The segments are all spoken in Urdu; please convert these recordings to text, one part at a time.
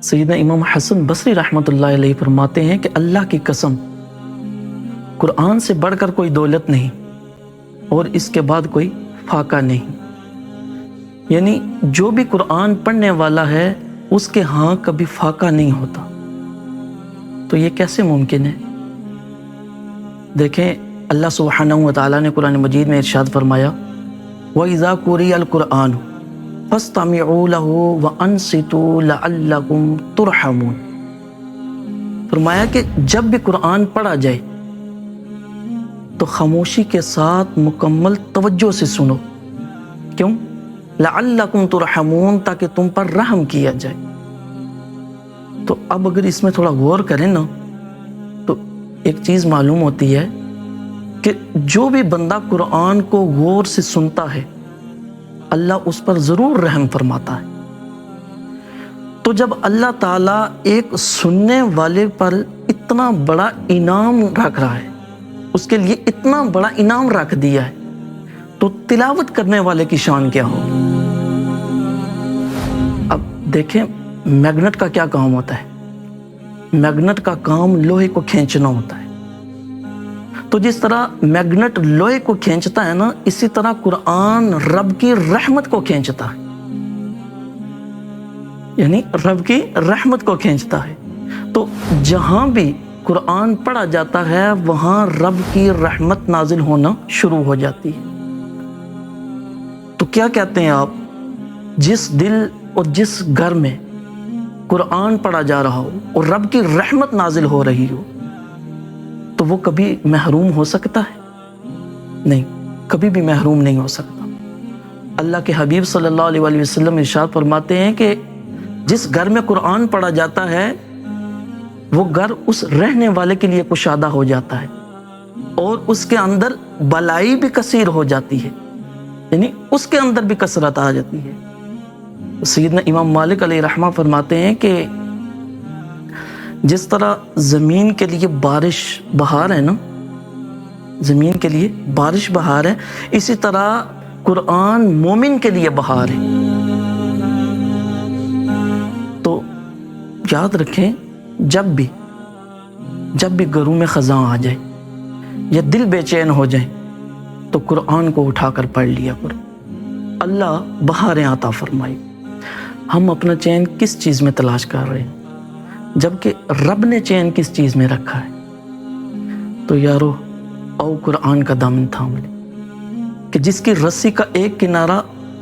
سیدنا امام حسن بصری رحمۃ اللہ علیہ فرماتے ہیں کہ اللہ کی قسم، قرآن سے بڑھ کر کوئی دولت نہیں اور اس کے بعد کوئی فاقہ نہیں۔ یعنی جو بھی قرآن پڑھنے والا ہے اس کے ہاں کبھی فاقہ نہیں ہوتا۔ تو یہ کیسے ممکن ہے؟ دیکھیں، اللہ سبحانہ و تعالیٰ نے قرآن مجید میں ارشاد فرمایا وَإِذَا قُرِئَ الْقُرْآنُ فَاسْتَمِعُوا لَهُ وَأَنصِتُوا لَعَلَّكُمْ تُرْحَمُونَ۔ فرمایا کہ جب بھی قرآن پڑھا جائے تو خاموشی کے ساتھ مکمل توجہ سے سنو۔ کیوں؟ لَعَلَّكُمْ تُرْحَمُونَ، تاکہ تم پر رحم کیا جائے۔ تو اب اگر اس میں تھوڑا غور کریں نا تو ایک چیز معلوم ہوتی ہے کہ جو بھی بندہ قرآن کو غور سے سنتا ہے اللہ اس پر ضرور رحم فرماتا ہے۔ تو جب اللہ تعالیٰ ایک سننے والے پر اتنا بڑا انعام رکھ رہا ہے، اس کے لیے اتنا بڑا انعام رکھ دیا ہے، تو تلاوت کرنے والے کی شان کیا ہوگی؟ اب دیکھیں، میگنٹ کا کیا کام ہوتا ہے؟ میگنٹ کا کام لوہے کو کھینچنا ہوتا ہے۔ تو جس طرح میگنٹ لوہے کو کھینچتا ہے نا، اسی طرح قرآن رب کی رحمت کو کھینچتا ہے، یعنی رب کی رحمت کو کھینچتا ہے۔ تو جہاں بھی قرآن پڑھا جاتا ہے وہاں رب کی رحمت نازل ہونا شروع ہو جاتی ہے۔ تو کیا کہتے ہیں آپ؟ جس دل اور جس گھر میں قرآن پڑھا جا رہا ہو اور رب کی رحمت نازل ہو رہی ہو تو وہ کبھی محروم ہو سکتا ہے؟ نہیں، کبھی بھی محروم نہیں ہو سکتا۔ اللہ کے حبیب صلی اللہ علیہ وآلہ وسلم ارشاد فرماتے ہیں کہ جس گھر میں قرآن پڑھا جاتا ہے وہ گھر اس رہنے والے کے لیے کشادہ ہو جاتا ہے اور اس کے اندر بلائی بھی کثیر ہو جاتی ہے، یعنی اس کے اندر بھی کثرت آ جاتی ہے۔ سیدنا امام مالک علیہ رحمہ فرماتے ہیں کہ جس طرح زمین کے لیے بارش بہار ہے نا، زمین کے لیے بارش بہار ہے، اسی طرح قرآن مومن کے لیے بہار ہے۔ تو یاد رکھیں، جب بھی گھروں میں خزاں آ جائے یا دل بے چین ہو جائے تو قرآن کو اٹھا کر پڑھ لیا کرو، اللہ بہاریں عطا فرمائے۔ ہم اپنا چین کس چیز میں تلاش کر رہے ہیں جبکہ رب نے چین کس چیز میں رکھا ہے؟ تو یارو او قرآن کا دامن تھام لے کہ جس کی رسی کا ایک کنارہ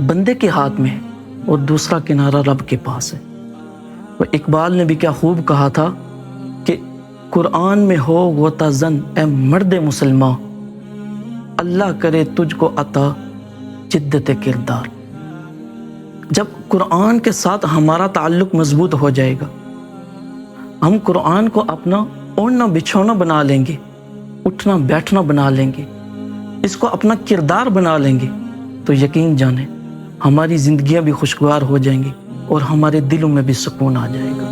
بندے کے ہاتھ میں ہے اور دوسرا کنارہ رب کے پاس ہے۔ وہ اقبال نے بھی کیا خوب کہا تھا کہ قرآن میں ہو غوطہ زن اے مرد مسلمان، اللہ کرے تجھ کو عطا جدت کردار۔ جب قرآن کے ساتھ ہمارا تعلق مضبوط ہو جائے گا، ہم قرآن کو اپنا اوڑھنا بچھونا بنا لیں گے، اٹھنا بیٹھنا بنا لیں گے، اس کو اپنا کردار بنا لیں گے، تو یقین جانیں ہماری زندگیاں بھی خوشگوار ہو جائیں گی اور ہمارے دلوں میں بھی سکون آ جائے گا۔